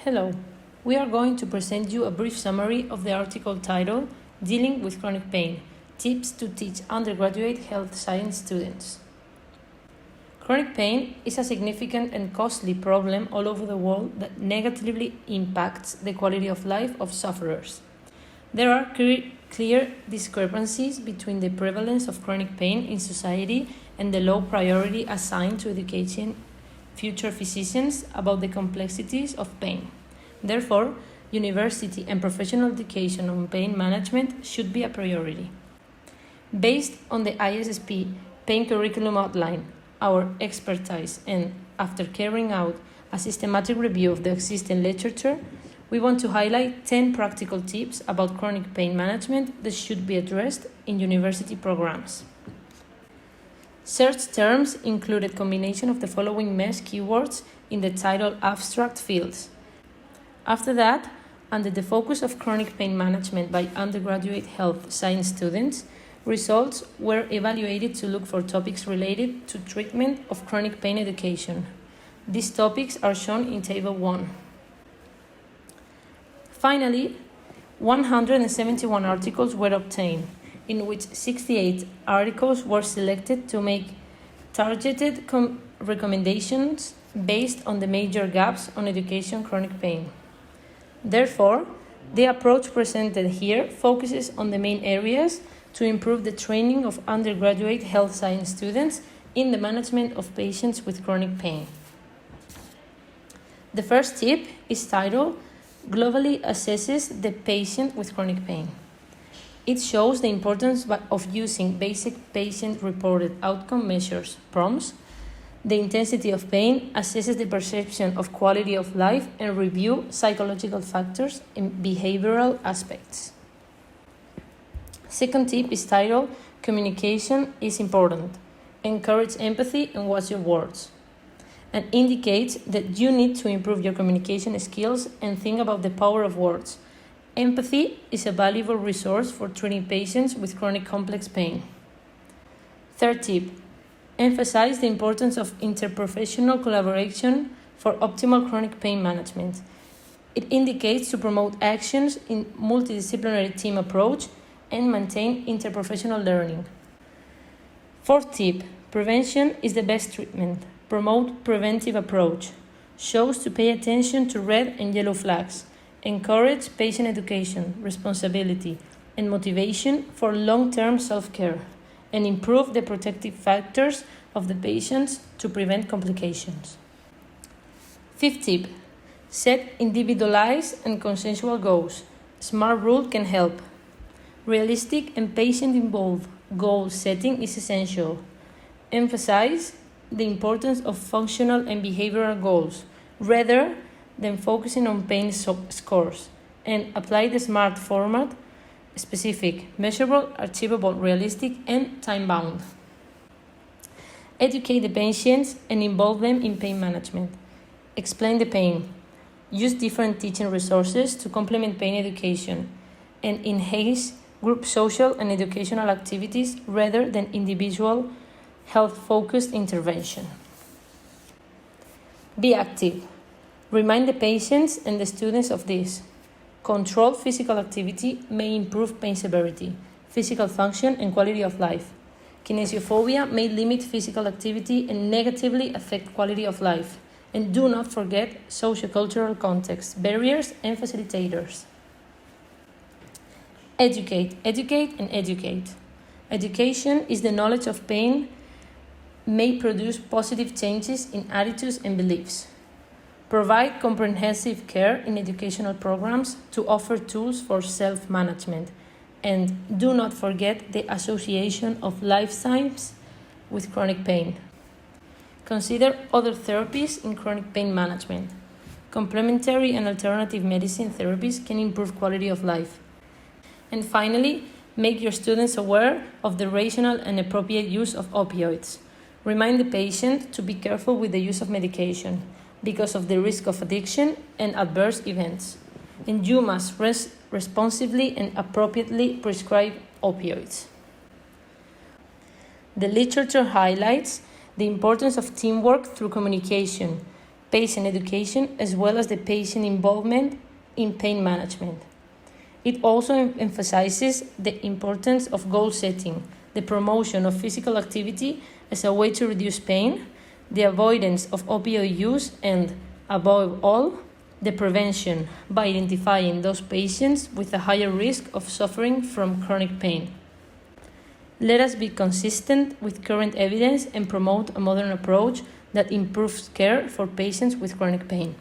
Hello, we are going to present you a brief summary of the article titled Dealing with Chronic Pain, Tips to Teach Undergraduate Health Science Students. Chronic pain is a significant and costly problem all over the world that negatively impacts the quality of life of sufferers. There are clear discrepancies between the prevalence of chronic pain in society and the low priority assigned to educating future physicians about the complexities of pain. Therefore, university and professional education on pain management should be a priority. Based on the IASP pain curriculum outline, our expertise, and after carrying out a systematic review of the existing literature, we want to highlight 10 practical tips about chronic pain management that should be addressed in university programs. Search terms included combination of the following mesh keywords in the title abstract fields. After that, under the focus of chronic pain management by undergraduate health science students, results were evaluated to look for topics related to treatment of chronic pain education. These topics are shown in Table 1. Finally, 171 articles were obtained, in which 68 articles were selected to make targeted recommendations based on the major gaps on education chronic pain. Therefore, the approach presented here focuses on the main areas to improve the training of undergraduate health science students in the management of patients with chronic pain. The first tip is titled Globally Assesses the Patient with Chronic Pain. It shows the importance of using basic patient-reported outcome measures, PROMs. The intensity of pain assesses the perception of quality of life and review psychological factors and behavioral aspects. Second tip is titled Communication is Important. Encourage empathy and watch your words. And indicates that you need to improve your communication skills and think about the power of words. Empathy is a valuable resource for treating patients with chronic complex pain. Third tip, emphasize the importance of interprofessional collaboration for optimal chronic pain management. It indicates to promote actions in multidisciplinary team approach and maintain interprofessional learning. Fourth tip, prevention is the best treatment. Promote preventive approach. Shows to pay attention to red and yellow flags. Encourage patient education, responsibility, and motivation for long-term self-care, and improve the protective factors of the patients to prevent complications. Fifth tip, set individualized and consensual goals. Smart rule can help. Realistic and patient-involved goal setting is essential. Emphasize the importance of functional and behavioral goals, rather than focusing on pain scores, and apply the SMART format: specific, measurable, achievable, realistic, and time-bound. Educate the patients and involve them in pain management. Explain the pain. Use different teaching resources to complement pain education, and enhance group social and educational activities rather than individual health-focused intervention. Be active. Remind the patients and the students of this. Controlled physical activity may improve pain severity, physical function, and quality of life. Kinesiophobia may limit physical activity and negatively affect quality of life. And do not forget sociocultural context, barriers, and facilitators. Educate, educate, and educate. Education is the knowledge of pain may produce positive changes in attitudes and beliefs. Provide comprehensive care in educational programs to offer tools for self-management. And do not forget the association of lifetimes with chronic pain. Consider other therapies in chronic pain management. Complementary and alternative medicine therapies can improve quality of life. And finally, make your students aware of the rational and appropriate use of opioids. Remind the patient to be careful with the use of medication because of the risk of addiction and adverse events. And you must responsibly and appropriately prescribe opioids. The literature highlights the importance of teamwork through communication, patient education as well as the patient involvement in pain management. It also emphasizes the importance of goal setting, the promotion of physical activity as a way to reduce pain, the avoidance of opioid use, and, above all, the prevention by identifying those patients with a higher risk of suffering from chronic pain. Let us be consistent with current evidence and promote a modern approach that improves care for patients with chronic pain.